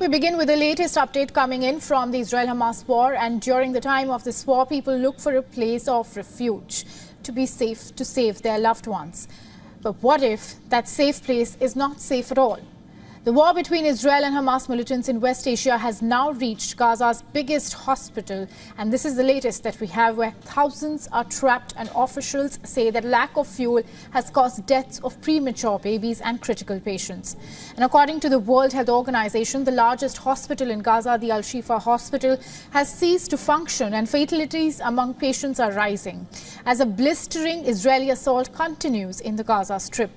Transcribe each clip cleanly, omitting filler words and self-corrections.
We begin with the latest update coming in from the Israel-Hamas war, and during the time of this war, people look for a place of refuge to be safe, to save their loved ones. But what if that safe place is not safe at all? The war between Israel and Hamas militants in West Asia has now reached Gaza's biggest hospital, and this is the latest that we have, where thousands are trapped, and officials say that lack of fuel has caused deaths of premature babies and critical patients. And according to the World Health Organization, the largest hospital in Gaza, the Al-Shifa hospital, has ceased to function, and fatalities among patients are rising as a blistering Israeli assault continues in the Gaza Strip.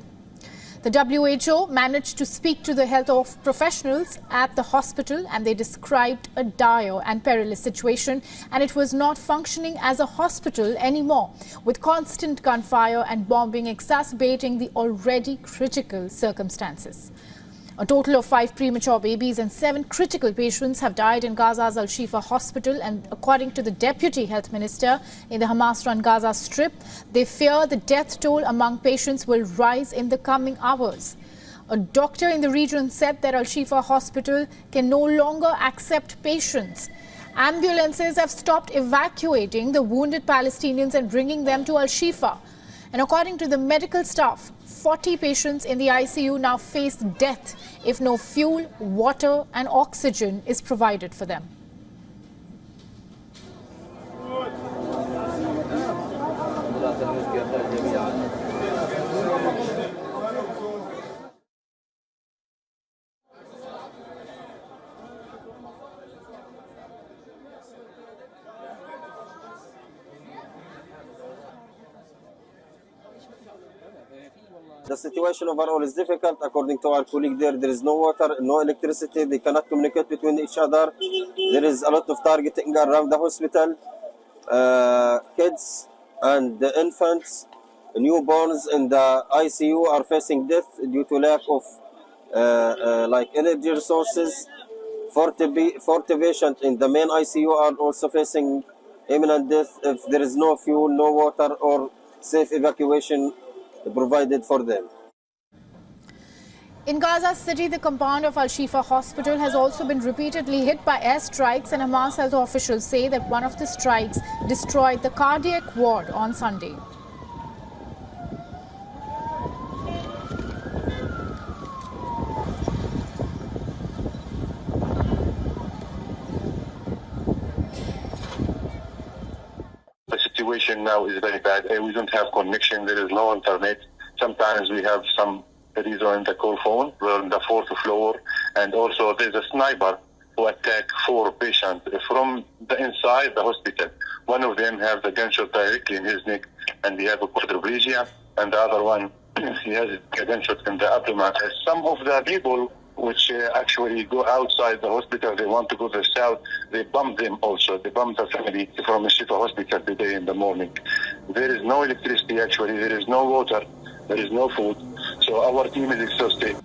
The WHO managed to speak to the health professionals at the hospital, and they described a dire and perilous situation, and it was not functioning as a hospital anymore, with constant gunfire and bombing exacerbating the already critical circumstances. A total of 5 premature babies and 7 critical patients have died in Gaza's Al-Shifa hospital, and according to the deputy health minister in the Hamas-run Gaza Strip, they fear the death toll among patients will rise in the coming hours. A doctor in the region said that Al-Shifa hospital can no longer accept patients. Ambulances have stopped evacuating the wounded Palestinians and bringing them to Al-Shifa. And according to the medical staff, 40 patients in the ICU now face death if no fuel, water and oxygen is provided for them. The situation overall is difficult. According to our colleague there is no water, no electricity. They cannot communicate between each other. There is a lot of targeting around the hospital. Kids and the infants, newborns in the ICU are facing death due to lack of energy resources. 40 patients in the main ICU are also facing imminent death if there is no fuel, no water or safe evacuation provided for them. In Gaza City, the compound of Al-Shifa hospital has also been repeatedly hit by airstrikes, and Hamas health officials say that one of the strikes destroyed the cardiac ward on Sunday. The situation now is very bad. We don't have connection. There is no internet. Sometimes we have some reason on the call phone. We're on the 4th floor, and also there's a sniper who attacked 4 patients from the inside the hospital. One of them has a gunshot directly in his neck, and he has a quadriplegia, and the other one he has a gunshot in the abdomen. Some of the people which actually go outside the hospital, they want to go to the south, they bomb them also. They bomb the family from Al-Shifa hospital today in the morning. There is no electricity actually, there is no water, there is no food. So our team is exhausted.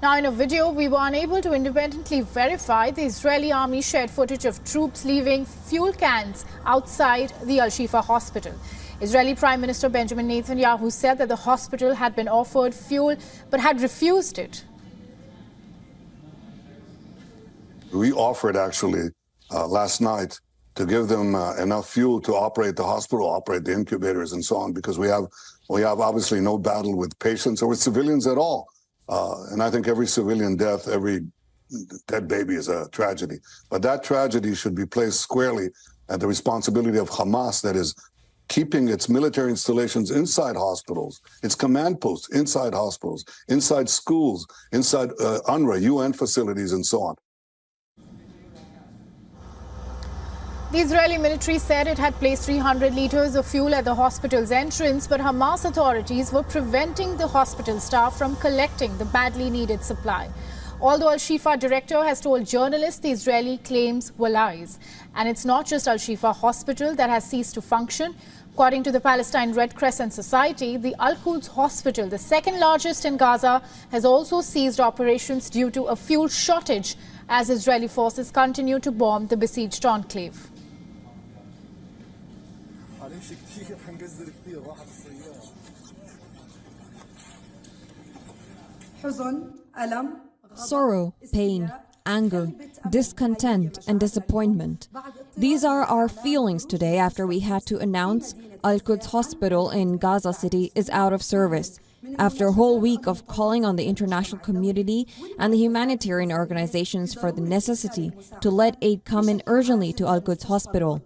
Now, in a video, we were unable to independently verify. The Israeli army shared footage of troops leaving fuel cans outside the Al-Shifa hospital. Israeli Prime Minister Benjamin Netanyahu said that the hospital had been offered fuel but had refused it. We offered actually last night to give them enough fuel to operate the hospital, operate the incubators and so on, because we have obviously no battle with patients or with civilians at all. And I think every civilian death, every dead baby is a tragedy. But that tragedy should be placed squarely at the responsibility of Hamas, that is keeping its military installations inside hospitals, its command posts inside hospitals, inside schools, inside UNRWA, UN facilities, and so on. The Israeli military said it had placed 300 liters of fuel at the hospital's entrance, but Hamas authorities were preventing the hospital staff from collecting the badly needed supply. Although Al-Shifa director has told journalists the Israeli claims were lies. And it's not just Al-Shifa hospital that has ceased to function. According to the Palestine Red Crescent Society, the Al-Quds hospital, the second largest in Gaza, has also ceased operations due to a fuel shortage as Israeli forces continue to bomb the besieged enclave. حزن، ألم، sorrow, pain, anger, discontent, and disappointment. These are our feelings today after we had to announce Al-Quds Hospital in Gaza City is out of service, after a whole week of calling on the international community and the humanitarian organizations for the necessity to let aid come in urgently to Al-Quds Hospital.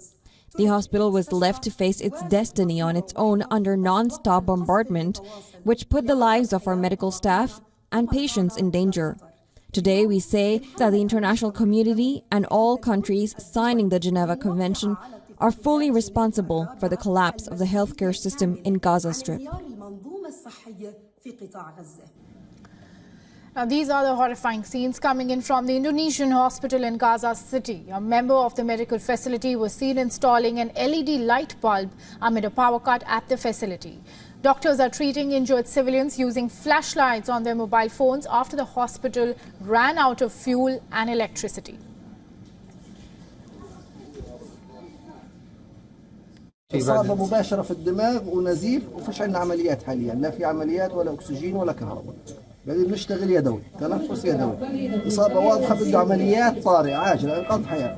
The hospital was left to face its destiny on its own under non-stop bombardment, which put the lives of our medical staff and patients in danger. Today we say that the international community and all countries signing the Geneva Convention are fully responsible for the collapse of the healthcare system in Gaza Strip. Now, these are the horrifying scenes coming in from the Indonesian hospital in Gaza City. A member of the medical facility was seen installing an LED light bulb amid a power cut at the facility. Doctors are treating injured civilians using flashlights on their mobile phones after the hospital ran out of fuel and electricity. إصابة مباشرة في الدماغ ونزيف وفيش عندنا عمليات حاليا، لا في عمليات ولا أكسجين ولا كهرباء. قاعدين نشتغل يدوي، تنفس يدوي. إصابة واضحة بده عمليات طارئة عاجلة إنقاذ حياة.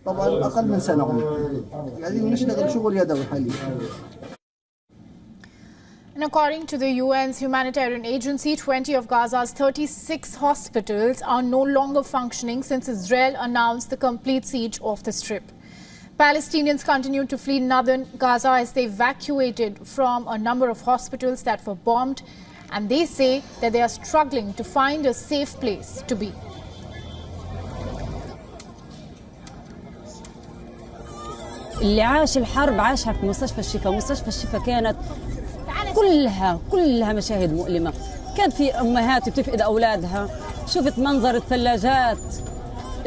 طبعا أقل من سنة عمر. قاعدين نشتغل شغل يدوي حاليا. And according to the UN's humanitarian agency, 20 of Gaza's 36 hospitals are no longer functioning since Israel announced the complete siege of the Strip. Palestinians continue to flee northern Gaza as they evacuated from a number of hospitals that were bombed, and they say that they are struggling to find a safe place to be. اللي عاش الحرب عاشها في مستشفى الشفا. مستشفى الشفا كانت كلها مشاهد مؤلمة. كان في أمهات بتفقد أولادها. شفت منظر الثلاجات،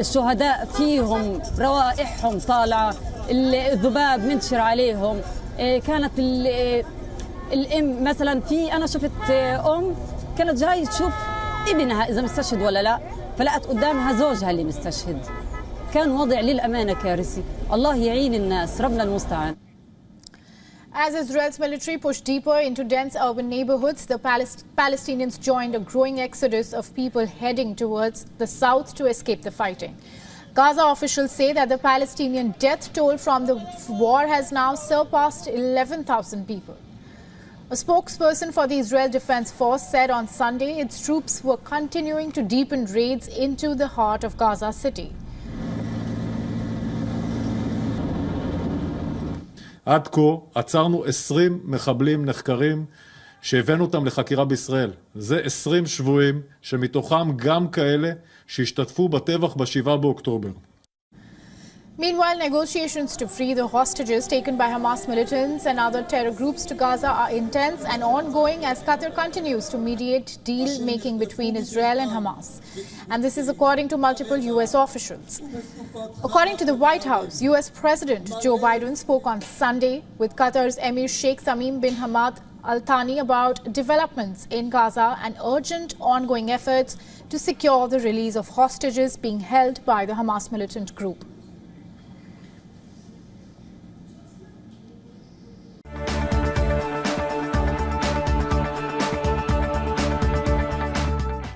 الشهداء فيهم روائحهم طالعة، الذباب منتشر عليهم. كانت الأم مثلا أنا شفت أم كانت جاي تشوف ابنها إذا مستشهد ولا لا، فلقت قدامها زوجها اللي مستشهد. كان وضع للأمانة كارثي. الله يعين الناس، ربنا المستعان. As Israel's military pushed deeper into dense urban neighborhoods, the Palestinians joined a growing exodus of people heading towards the south to escape the fighting. Gaza officials say that the Palestinian death toll from the war has now surpassed 11,000 people. A spokesperson for the Israel Defense Force said on Sunday its troops were continuing to deepen raids into the heart of Gaza City. עד כה עצרנו 20 מחבלים נחקרים שהבאנו אותם לחקירה בישראל. זה 20 שבויים שמתוכם גם כאלה שהשתתפו בטבח ב7 באוקטובר. Meanwhile, negotiations to free the hostages taken by Hamas militants and other terror groups to Gaza are intense and ongoing as Qatar continues to mediate deal-making between Israel and Hamas. And this is according to multiple U.S. officials. According to the White House, U.S. President Joe Biden spoke on Sunday with Qatar's Emir Sheikh Tamim bin Hamad Al Thani about developments in Gaza and urgent ongoing efforts to secure the release of hostages being held by the Hamas militant group.